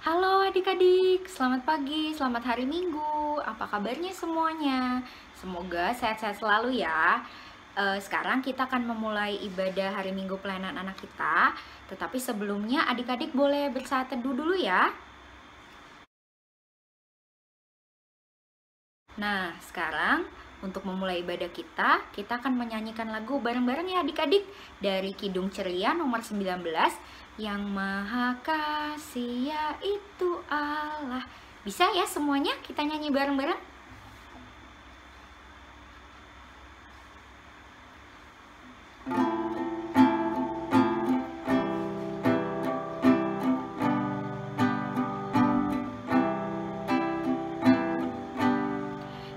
Halo adik-adik, selamat pagi, selamat hari Minggu. Apa kabarnya semuanya? Semoga sehat-sehat selalu ya. Sekarang kita akan memulai ibadah hari Minggu pelayanan anak kita. Tetapi sebelumnya adik-adik boleh bersaat teduh dulu ya. Nah, sekarang untuk memulai ibadah kita akan menyanyikan lagu bareng-bareng ya adik-adik. Dari Kidung Ceria nomor 19, Yang Maha Kasih yaitu Allah. Bisa ya semuanya kita nyanyi bareng-bareng?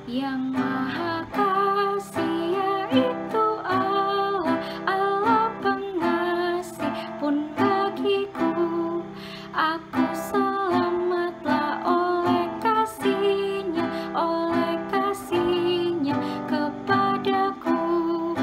Yang Maha Kasih yaitu Allah, Allah pengasih pun bagiku. Aku selamatlah oleh kasih-Nya kepadaku.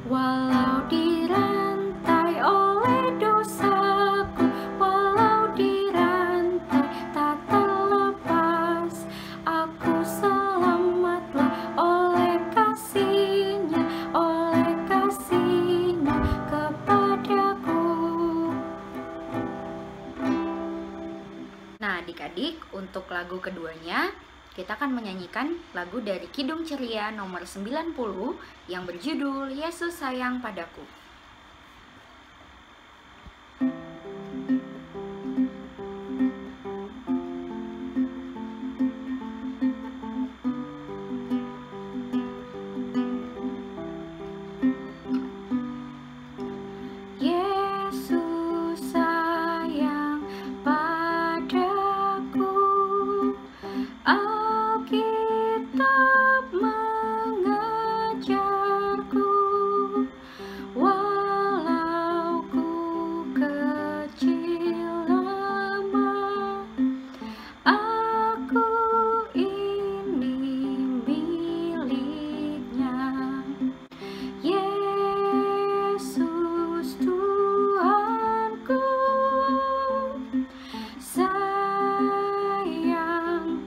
Walau dirantai oleh dosaku, walau dirantai tak terlepas, aku selamatlah oleh kasih-Nya kepadaku. Nah adik-adik, untuk lagu keduanya kita akan menyanyikan lagu dari Kidung Ceria nomor 90 yang berjudul Yesus Sayang Padaku. Yesus sayang padaku, Alkitab mengajarku, walau ku kecil lemah, aku ini miliknya. Yesus Tuhanku sayang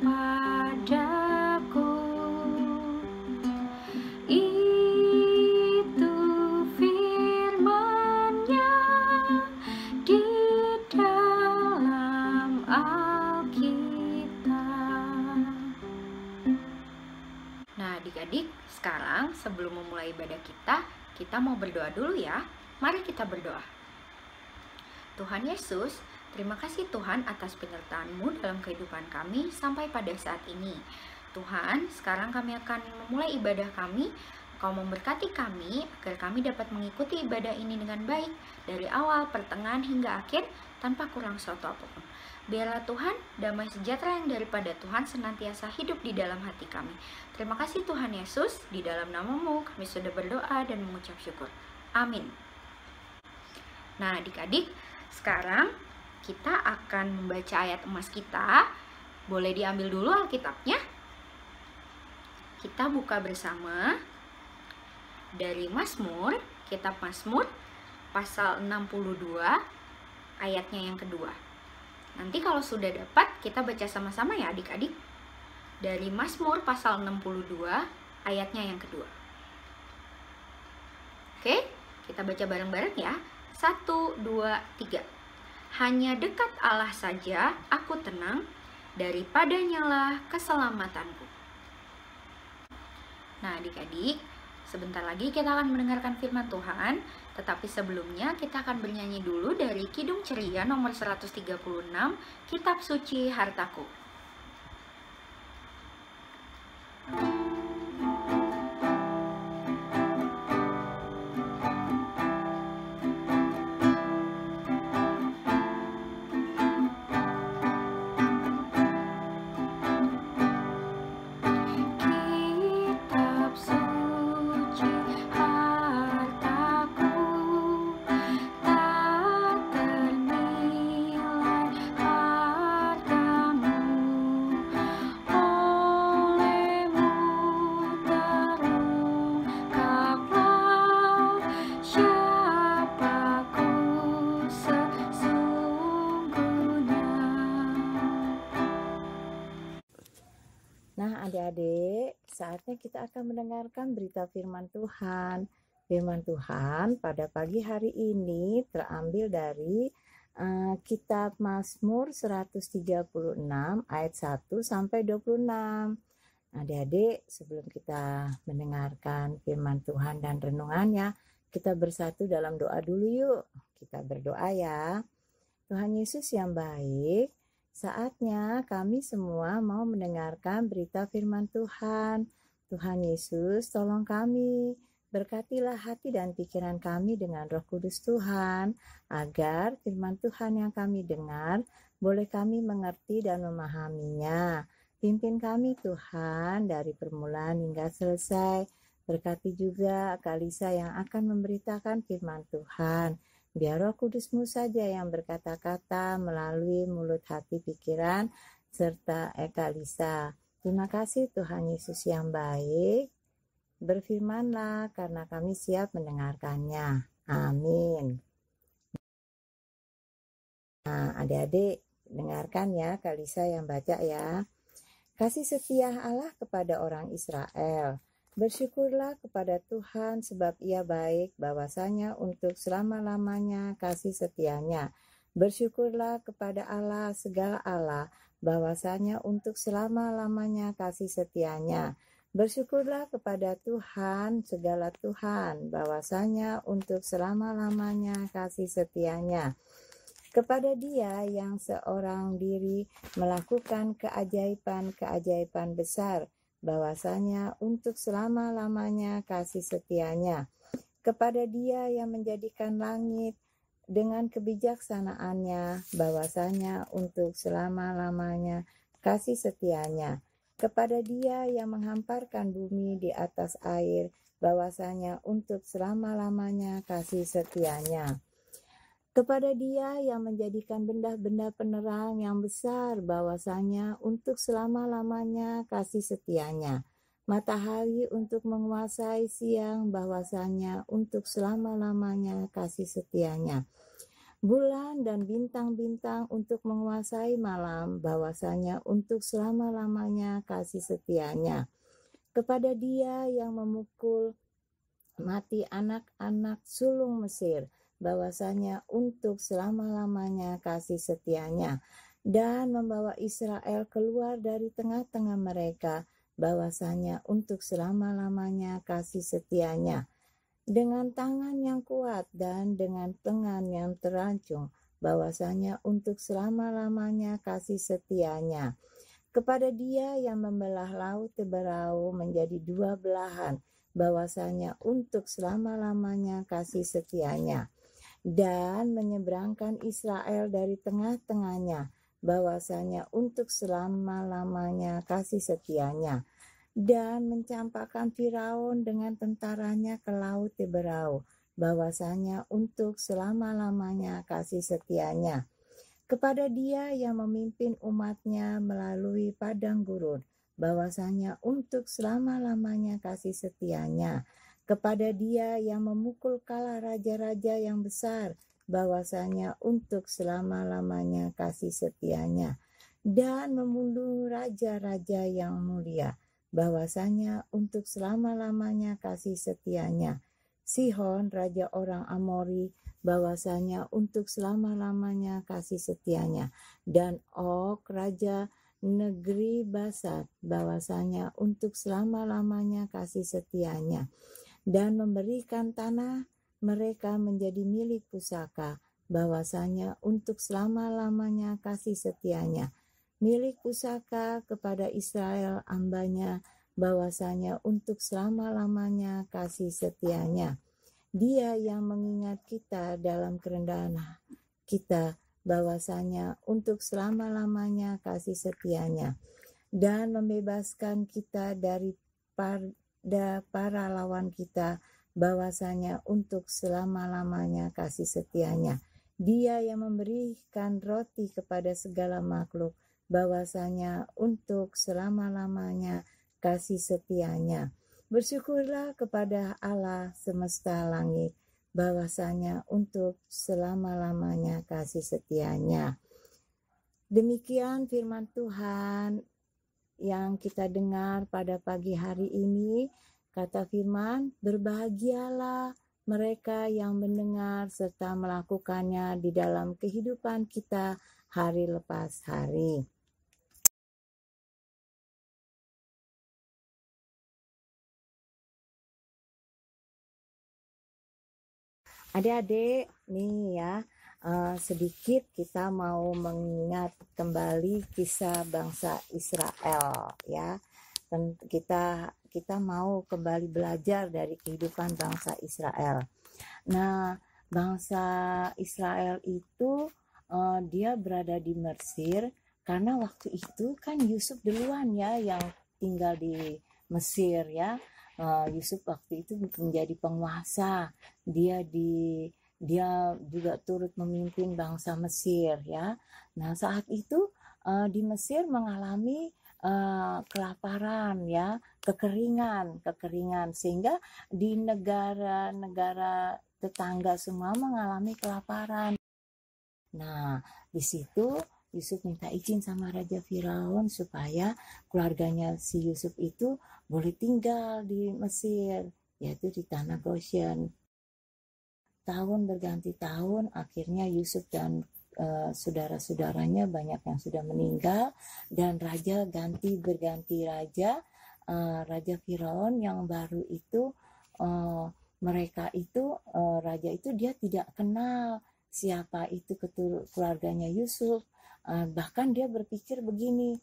padaku, itu firman-Nya di dalam Alkitab. Nah adik-adik, sekarang sebelum memulai ibadah kita mau berdoa dulu ya. Mari kita berdoa. Tuhan Yesus, terima kasih Tuhan atas penyertaan-Mu dalam kehidupan kami sampai pada saat ini. Tuhan, sekarang kami akan memulai ibadah kami. Kau memberkati kami agar kami dapat mengikuti ibadah ini dengan baik dari awal, pertengahan hingga akhir tanpa kurang suatu apapun. Biarlah Tuhan, damai sejahtera yang daripada Tuhan senantiasa hidup di dalam hati kami. Terima kasih Tuhan Yesus, di dalam nama-Mu kami sudah berdoa dan mengucap syukur. Amin. Nah adik-adik, sekarang kita akan membaca ayat emas kita. Boleh diambil dulu Alkitabnya. Kita buka bersama dari Mazmur, kitab Mazmur pasal 62 ayatnya yang kedua. Nanti kalau sudah dapat kita baca sama-sama ya adik-adik. Dari Mazmur pasal 62 ayatnya yang kedua. Oke, kita baca bareng-bareng ya. 1, 2, 3. Hanya dekat Allah saja aku tenang, daripadanya lah keselamatanku. Nah adik-adik, sebentar lagi kita akan mendengarkan firman Tuhan. Tetapi sebelumnya kita akan bernyanyi dulu dari Kidung Ceria nomor 136, Kitab Suci Hartaku. Tak ternilai hartamu. saatnya kita akan mendengarkan berita firman Tuhan. Firman Tuhan pada pagi hari ini terambil dari kitab Mazmur 136 ayat 1 sampai 26. Adik-adik, sebelum kita mendengarkan firman Tuhan dan renungannya, kita bersatu dalam doa dulu yuk. Kita berdoa ya. Tuhan Yesus yang baik, saatnya kami semua mau mendengarkan berita firman Tuhan. Tuhan Yesus, tolong kami. Berkatilah hati dan pikiran kami dengan Roh Kudus Tuhan, agar firman Tuhan yang kami dengar boleh kami mengerti dan memahaminya. Pimpin kami Tuhan dari permulaan hingga selesai. Berkati juga Kak Lisa yang akan memberitakan firman Tuhan. Biar Roh Kudus-Mu saja yang berkata-kata melalui mulut, hati, pikiran, serta Kak Lisa. Terima kasih Tuhan Yesus yang baik. Berfirmanlah karena kami siap mendengarkannya. Amin. Nah, adik-adik dengarkan ya Kak Lisa yang baca ya. Kasih setia Allah kepada orang Israel. Bersyukurlah kepada Tuhan sebab Ia baik, bahwasanya untuk selama-lamanya kasih setianya. Bersyukurlah kepada Allah segala Allah, bahwasanya untuk selama-lamanya kasih setianya. Bersyukurlah kepada Tuhan segala Tuhan, bahwasanya untuk selama-lamanya kasih setianya. Kepada Dia yang seorang diri melakukan keajaiban-keajaiban besar, bahwasanya untuk selama-lamanya kasih setianya. Kepada Dia yang menjadikan langit dengan kebijaksanaannya, bahwasanya untuk selama-lamanya kasih setianya. Kepada Dia yang menghamparkan bumi di atas air, bahwasanya untuk selama-lamanya kasih setianya. Kepada Dia yang menjadikan benda-benda penerang yang besar, bahwasanya untuk selama-lamanya kasih setianya. Matahari untuk menguasai siang, bahwasanya untuk selama-lamanya kasih setianya. Bulan dan bintang-bintang untuk menguasai malam, bahwasanya untuk selama-lamanya kasih setianya. Kepada Dia yang memukul mati anak-anak sulung Mesir, bahwasanya untuk selama-lamanya kasih setianya, dan membawa Israel keluar dari tengah-tengah mereka, bahwasanya untuk selama-lamanya kasih setianya, dengan tangan yang kuat dan dengan lengan yang terancung, bahwasanya untuk selama-lamanya kasih setianya. Kepada Dia yang membelah laut Teberau menjadi dua belahan, bahwasanya untuk selama-lamanya kasih setianya, dan menyeberangkan Israel dari tengah-tengahnya, bahwasanya untuk selama-lamanya kasih setianya, dan mencampakkan Firaun dengan tentaranya ke laut Teberau, bahwasanya untuk selama-lamanya kasih setianya. Kepada Dia yang memimpin umatnya melalui padang gurun, bahwasanya untuk selama-lamanya kasih setianya. Kepada Dia yang memukul kala raja-raja yang besar, bahwasanya untuk selama-lamanya kasih setianya. Dan membunuh raja-raja yang mulia, bahwasanya untuk selama-lamanya kasih setianya. Sihon, raja orang Amori, bahwasanya untuk selama-lamanya kasih setianya. Dan Og, raja negeri Basat, bahwasanya untuk selama-lamanya kasih setianya. Dan memberikan tanah mereka menjadi milik pusaka, bahwasanya untuk selama-lamanya kasih setianya. Milik pusaka kepada Israel hambanya, bahwasanya untuk selama-lamanya kasih setianya. Dia yang mengingat kita dalam kerendahan kita, bahwasanya untuk selama-lamanya kasih setianya, dan membebaskan kita dari para lawan kita, bahwasanya untuk selama-lamanya kasih setianya. Dia yang memberikan roti kepada segala makhluk, bahwasanya untuk selama-lamanya kasih setianya. Bersyukurlah kepada Allah semesta langit, bahwasanya untuk selama-lamanya kasih setianya. Demikian firman Tuhan. yang kita dengar pada pagi hari ini. Kata firman, berbahagialah mereka yang mendengar serta melakukannya di dalam kehidupan kita hari lepas hari. Adik-adik, nih ya, sedikit kita mau mengingat kembali kisah bangsa Israel ya. Kita mau kembali belajar dari kehidupan bangsa Israel. Nah, bangsa Israel itu dia berada di Mesir karena waktu itu kan Yusuf duluan ya yang tinggal di Mesir ya. Yusuf waktu itu menjadi penguasa. Dia juga turut memimpin bangsa Mesir ya. Nah, saat itu di Mesir mengalami kelaparan ya, kekeringan sehingga di negara-negara tetangga semua mengalami kelaparan. Nah, di situ Yusuf minta izin sama Raja Firaun supaya keluarganya si Yusuf itu boleh tinggal di Mesir, yaitu di tanah Goshen. Tahun berganti tahun, akhirnya Yusuf dan saudara-saudaranya banyak yang sudah meninggal, dan raja berganti raja. Raja Firaun yang baru itu, raja itu dia tidak kenal siapa itu keluarganya Yusuf. Bahkan dia berpikir begini,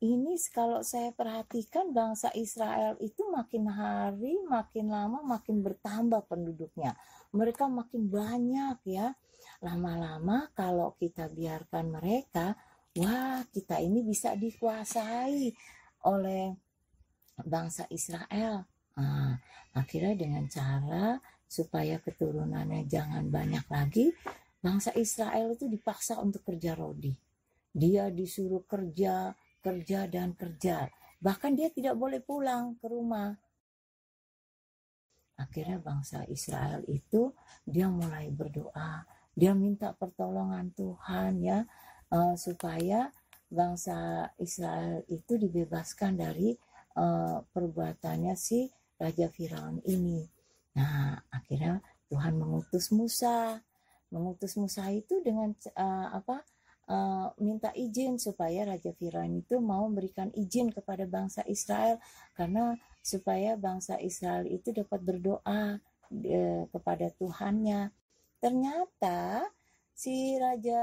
ini kalau saya perhatikan bangsa Israel itu makin hari makin lama makin bertambah penduduknya. Mereka makin banyak ya. Lama-lama kalau kita biarkan mereka, wah, kita ini bisa dikuasai oleh bangsa Israel. Akhirnya dengan cara supaya keturunannya jangan banyak lagi, bangsa Israel itu dipaksa untuk kerja rodi. Dia disuruh kerja. Bahkan dia tidak boleh pulang ke rumah. Akhirnya bangsa Israel itu dia mulai berdoa. Dia minta pertolongan Tuhan ya, supaya bangsa Israel itu dibebaskan dari perbuatannya si Raja Firaun ini. Nah, akhirnya Tuhan mengutus Musa. Mengutus Musa itu dengan minta izin supaya Raja Firaun itu mau memberikan izin kepada bangsa Israel, karena supaya bangsa Israel itu dapat berdoa kepada Tuhannya. Ternyata si Raja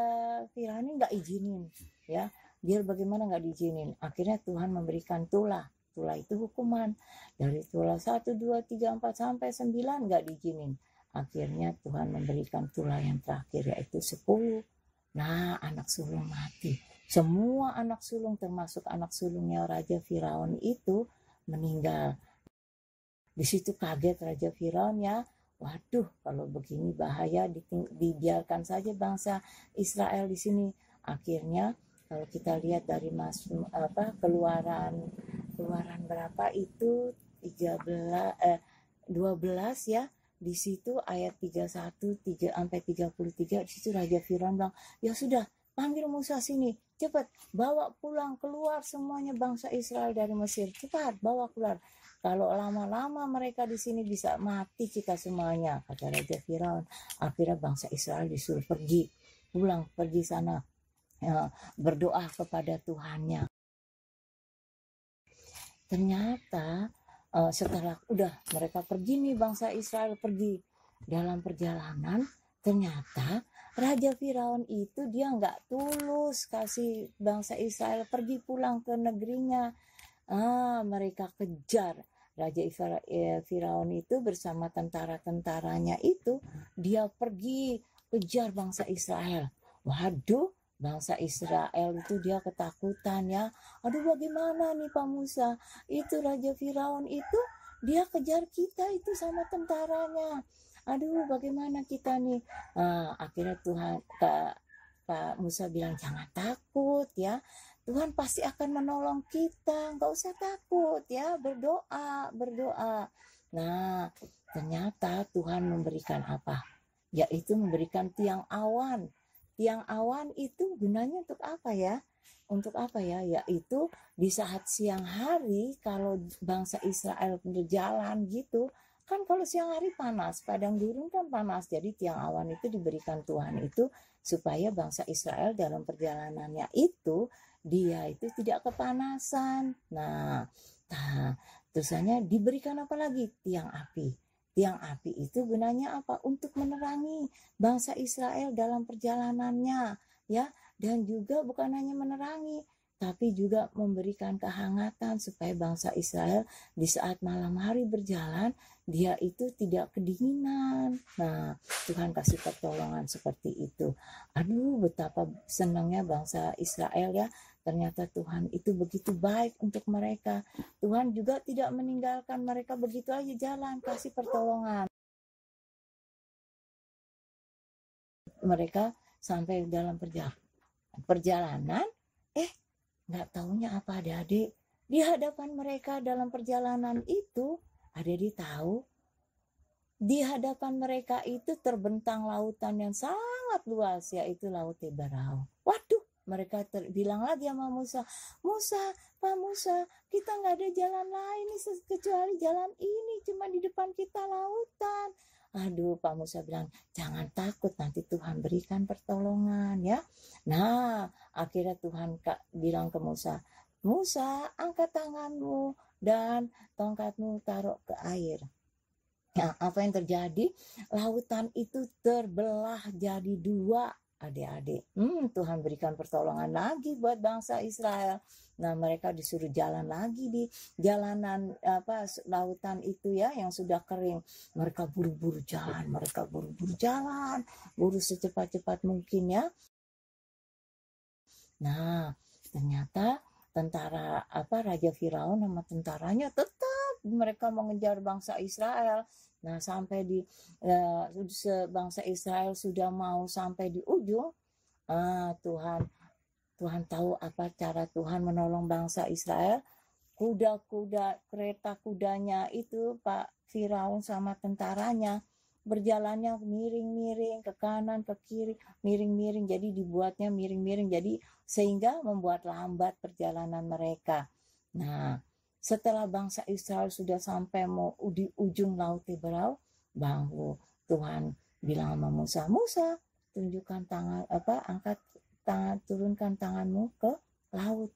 Firaun ini nggak izinin ya, biar bagaimana nggak diizinin. Akhirnya Tuhan memberikan tulah itu hukuman. Dari tulah 1, 2, 3, 4 sampai 9 nggak diizinin. Akhirnya Tuhan memberikan tulah yang terakhir, yaitu 10. Nah, anak sulung mati. Semua anak sulung termasuk anak sulungnya Raja Firaun itu meninggal. Di situ kaget Raja Firaun ya. Waduh, kalau begini bahaya, dibiarkan saja bangsa Israel di sini. Akhirnya kalau kita lihat dari keluaran berapa itu 12 ya. Di situ ayat 31 sampai 33, di situ Raja Firaun bilang, ya sudah, panggil Musa sini, cepat bawa pulang, keluar semuanya bangsa Israel dari Mesir, cepat bawa keluar. Kalau lama-lama mereka di sini bisa mati kita semuanya, kata Raja Firaun. Akhirnya bangsa Israel disuruh pergi sana, ya, berdoa kepada Tuhannya. Ternyata setelah udah mereka pergi nih, bangsa Israel pergi dalam perjalanan, ternyata Raja Firaun itu dia nggak tulus kasih bangsa Israel pergi pulang ke negerinya. Mereka kejar. Raja Firaun itu bersama tentara-tentaranya itu, dia pergi kejar bangsa Israel. Waduh, bangsa Israel itu dia ketakutan ya. Aduh, bagaimana nih Pak Musa? Itu Raja Firaun itu dia kejar kita itu sama tentaranya. Aduh, bagaimana kita nih? Akhirnya Pak Musa bilang, jangan takut ya. Tuhan pasti akan menolong kita. Nggak usah takut ya. Berdoa. Nah, ternyata Tuhan memberikan apa? Yaitu memberikan tiang awan. Tiang awan itu gunanya untuk apa ya? Untuk apa ya? Yaitu di saat siang hari kalau bangsa Israel berjalan gitu, kan kalau siang hari panas, padang gurun kan panas. Jadi tiang awan itu diberikan Tuhan itu supaya bangsa Israel dalam perjalanannya itu dia itu tidak kepanasan. Nah, terusannya diberikan apa lagi? Tiang api. Tiang api itu gunanya apa? Untuk menerangi bangsa Israel dalam perjalanannya, ya. Dan juga bukan hanya menerangi, tapi juga memberikan kehangatan supaya bangsa Israel di saat malam hari berjalan, dia itu tidak kedinginan. Nah, Tuhan kasih pertolongan seperti itu. Aduh, betapa senangnya bangsa Israel ya. Ternyata Tuhan itu begitu baik untuk mereka. Tuhan juga tidak meninggalkan mereka begitu aja jalan, kasih pertolongan. Mereka sampai dalam perjalanan, nggak taunya apa adik-adik, di hadapan mereka dalam perjalanan itu, adik-adik tahu, di hadapan mereka itu terbentang lautan yang sangat luas, yaitu Laut Teberau. Waduh, mereka bilang lagi sama Musa, Pak Musa, kita nggak ada jalan lain nih kecuali jalan ini, cuma di depan kita lautan. Aduh, Pak Musa bilang, jangan takut, nanti Tuhan berikan pertolongan ya. Nah, akhirnya Tuhan bilang ke Musa, angkat tanganmu dan tongkatmu taruh ke air. Nah, apa yang terjadi? Lautan itu terbelah jadi dua, adik-adik. Tuhan berikan pertolongan lagi buat bangsa Israel. Nah, mereka disuruh jalan lagi di jalanan lautan itu ya yang sudah kering. Mereka buru-buru jalan, buru secepat-cepat mungkin ya. Nah, ternyata Raja Firaun sama tentaranya tetap mereka mengejar bangsa Israel. Nah, sampai di bangsa Israel sudah mau sampai di ujung, Tuhan tahu apa cara Tuhan menolong bangsa Israel. Kuda-kuda, kereta kudanya itu Pak Firaun sama tentaranya berjalannya miring-miring ke kanan ke kiri, miring-miring, jadi dibuatnya miring-miring, jadi sehingga membuat lambat perjalanan mereka. Nah, setelah bangsa Israel sudah sampai mau di ujung Laut Teberau, baru Tuhan bilang sama Musa, tunjukkan tangan, angkat tangan, turunkan tanganmu ke laut.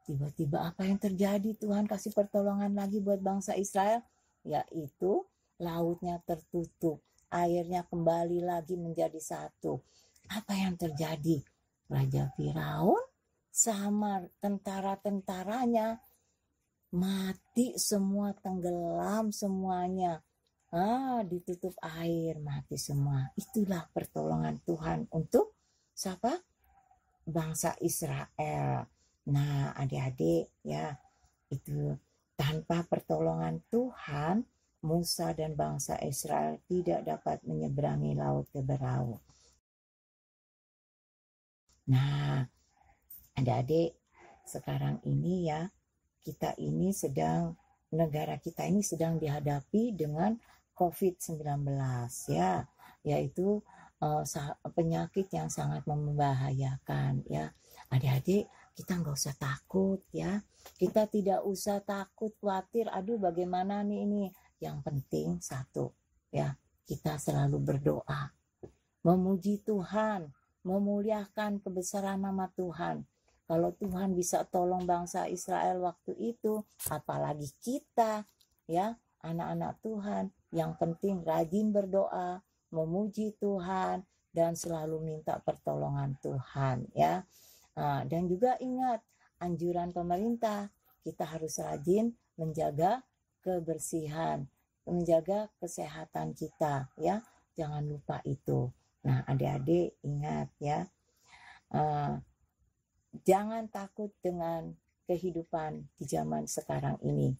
Tiba-tiba apa yang terjadi? Tuhan kasih pertolongan lagi buat bangsa Israel, yaitu lautnya tertutup, airnya kembali lagi menjadi satu. Apa yang terjadi? Raja Firaun sama tentara-tentaranya mati semua, tenggelam semuanya. Ditutup air, mati semua. Itulah pertolongan Tuhan untuk siapa? Bangsa Israel. Nah, adik-adik ya, itu tanpa pertolongan Tuhan, Musa dan bangsa Israel tidak dapat menyeberangi Laut Teberau. Nah, adik-adik, sekarang ini ya, negara kita ini sedang dihadapi dengan COVID-19 ya, yaitu penyakit yang sangat membahayakan ya. Adik-adik, kita nggak usah takut ya. Kita tidak usah takut, khawatir, aduh bagaimana nih ini. Yang penting satu ya, kita selalu berdoa, memuji Tuhan, memuliakan kebesaran nama Tuhan. Kalau Tuhan bisa tolong bangsa Israel waktu itu, apalagi kita ya, anak-anak Tuhan. Yang penting rajin berdoa, memuji Tuhan, dan selalu minta pertolongan Tuhan ya. Dan juga ingat anjuran pemerintah, kita harus rajin menjaga kebersihan, menjaga kesehatan kita ya, jangan lupa itu. Nah, adik-adik ingat ya, jangan takut dengan kehidupan di zaman sekarang ini,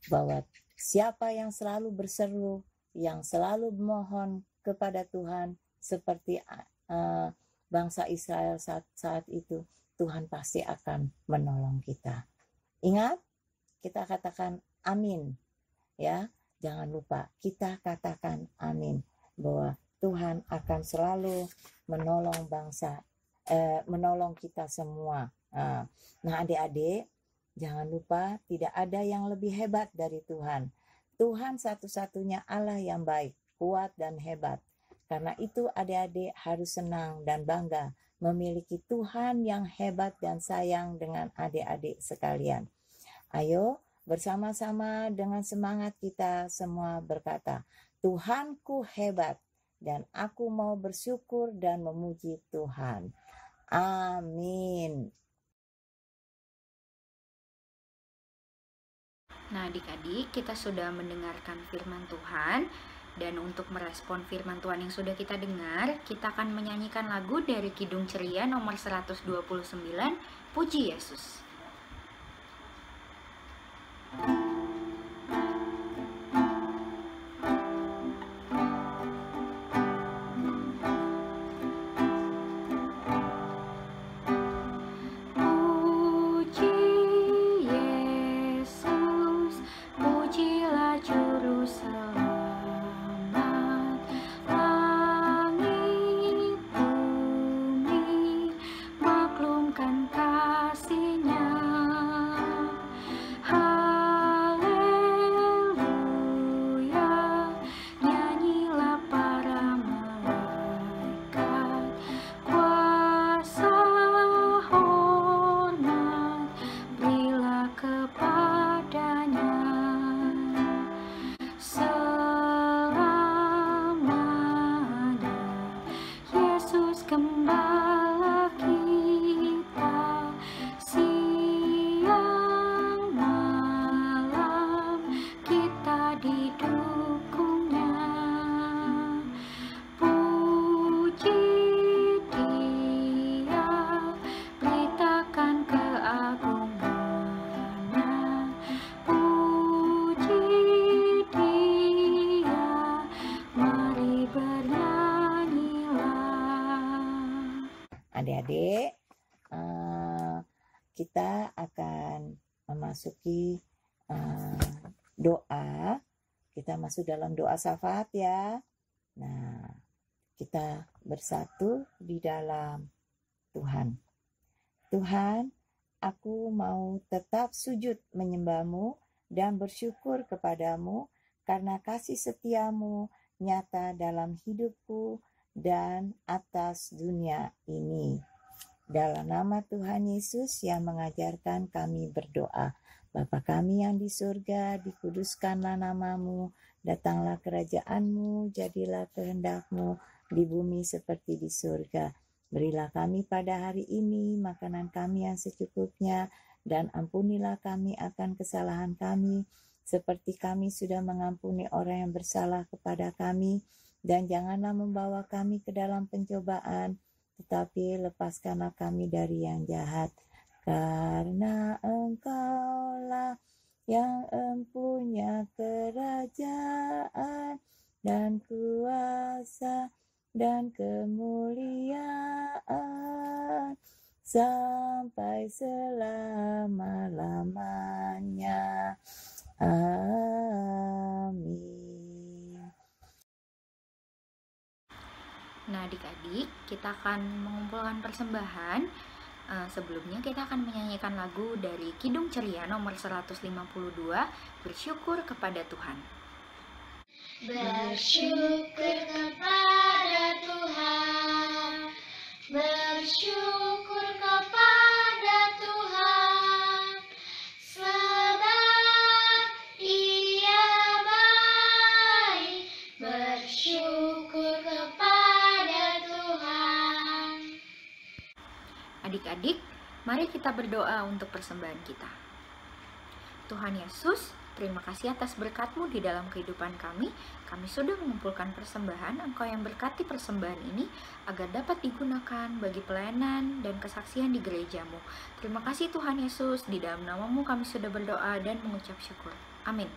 bahwa siapa yang selalu berseru, yang selalu memohon kepada Tuhan seperti bangsa Israel saat itu, Tuhan pasti akan menolong kita. Ingat, kita katakan amin ya, jangan lupa kita katakan amin bahwa Tuhan akan selalu menolong bangsa menolong kita semua. Nah, adik-adik, jangan lupa tidak ada yang lebih hebat dari Tuhan. Tuhan satu-satunya Allah yang baik, kuat dan hebat. Karena itu adik-adik harus senang dan bangga memiliki Tuhan yang hebat dan sayang dengan adik-adik sekalian. Ayo bersama-sama dengan semangat kita semua berkata, Tuhanku hebat dan aku mau bersyukur dan memuji Tuhan. Amin. Nah, adik-adik, kita sudah mendengarkan firman Tuhan. Dan untuk merespon firman Tuhan yang sudah kita dengar, kita akan menyanyikan lagu dari Kidung Ceria nomor 129, Puji Yesus. Adik-adik, kita akan memasuki doa. Kita masuk dalam doa syafaat ya. Nah, kita bersatu di dalam Tuhan. Tuhan, aku mau tetap sujud menyembah-Mu dan bersyukur kepadamu karena kasih setiamu nyata dalam hidupku dan atas dunia ini. Dalam nama Tuhan Yesus yang mengajarkan kami berdoa. Bapa kami yang di surga, dikuduskanlah namamu, datanglah kerajaanmu, jadilah kehendakmu di bumi seperti di surga. Berilah kami pada hari ini makanan kami yang secukupnya, dan ampunilah kami akan kesalahan kami, seperti kami sudah mengampuni orang yang bersalah kepada kami. Dan janganlah membawa kami ke dalam pencobaan, tetapi lepaskanlah kami dari yang jahat. Karena Engkaulah yang empunya kerajaan dan kuasa dan kemuliaan sampai selama-lamanya. Amin. Nah, adik-adik, kita akan mengumpulkan persembahan. Sebelumnya kita akan menyanyikan lagu dari Kidung Ceria nomor 152, Bersyukur kepada Tuhan. Bersyukur kepada Tuhan, bersyukur kepada Tuhan, sebab Ia baik. Bersyukur kepada Tuhan. Adik-adik, mari kita berdoa untuk persembahan kita. Tuhan Yesus, terima kasih atas berkat-Mu di dalam kehidupan kami. Kami sudah mengumpulkan persembahan. Engkau yang berkati persembahan ini agar dapat digunakan bagi pelayanan dan kesaksian di gereja-Mu. Terima kasih Tuhan Yesus, di dalam nama-Mu kami sudah berdoa dan mengucap syukur. Amin.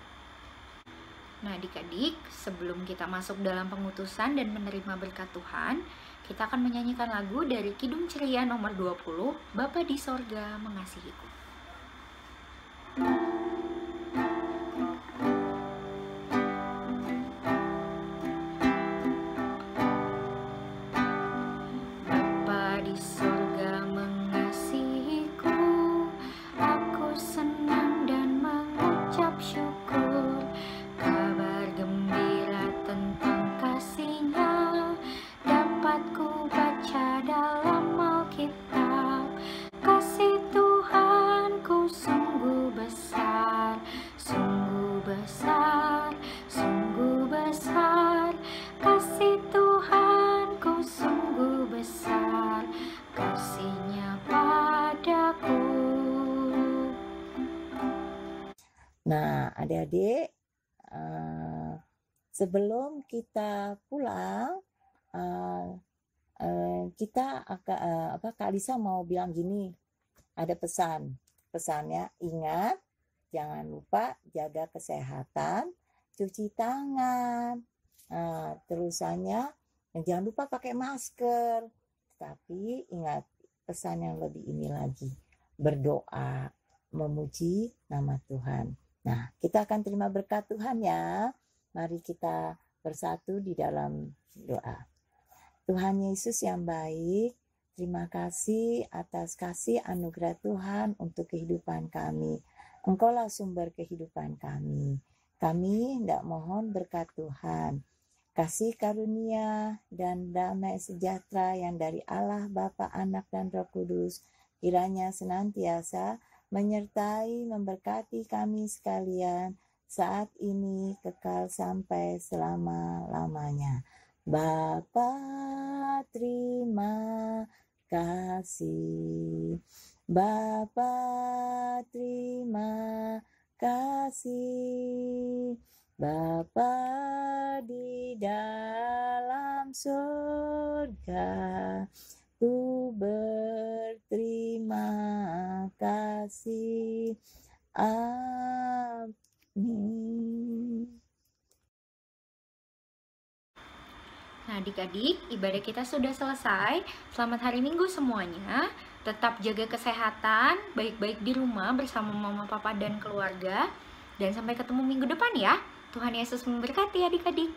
Nah, adik-adik, sebelum kita masuk dalam pengutusan dan menerima berkat Tuhan, kita akan menyanyikan lagu dari Kidung Ceria nomor 20, Bapa di Sorga Mengasihiku. Bapa di sorga adik-adik, sebelum kita pulang, kita akan Kak Lisa mau bilang gini, ada pesannya, ingat jangan lupa jaga kesehatan, cuci tangan, terusannya jangan lupa pakai masker. Tapi ingat pesan yang lebih ini lagi, berdoa, memuji nama Tuhan. Nah, kita akan terima berkat Tuhan ya. Mari kita bersatu di dalam doa. Tuhan Yesus yang baik, terima kasih atas kasih anugerah Tuhan untuk kehidupan kami. Engkaulah sumber kehidupan kami. Kami hendak mohon berkat Tuhan, kasih karunia dan damai sejahtera yang dari Allah Bapa, Anak dan Roh Kudus kiranya senantiasa menyertai memberkati kami sekalian saat ini kekal sampai selama-lamanya. Bapa, terima kasih. Bapa, terima kasih. Bapa di dalam surga, ku berterima kasih. Amin. Nah, adik-adik, ibadah kita sudah selesai. Selamat hari Minggu semuanya. Tetap jaga kesehatan, baik-baik di rumah bersama mama, papa, dan keluarga. Dan sampai ketemu minggu depan ya. Tuhan Yesus memberkati adik-adik.